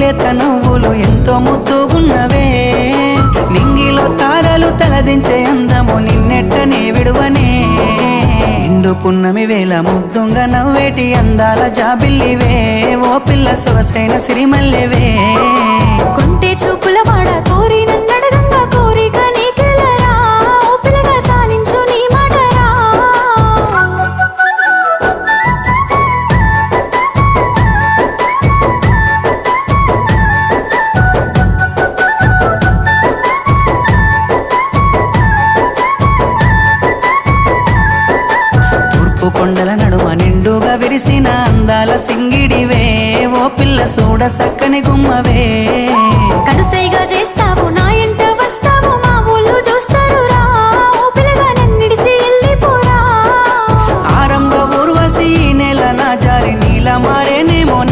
లేత నువ్వులు ఎంతో ముద్దుగున్నవే నింగిలో తారలు తలదించే అందము నిన్నెట్టనే విడువనే ఇండు పున్నమి వేళ ముద్దుంగా నవ్వేటి అందాల జాబిల్లివే ఓ పిల్ల సొగసైన సిరిమల్లెవే కొంటే చూపుల వాడ కోరి నన్నడగంగా కోరిక నీకెలరా ఓ పిల్లగా సాలించు నీ మాటరా తూర్పు కొండల నడుమ నిండుగా విరిసిన అందాల సింగిడివే ఓ పిల్ల సూడ సక్కని గుమ్మవే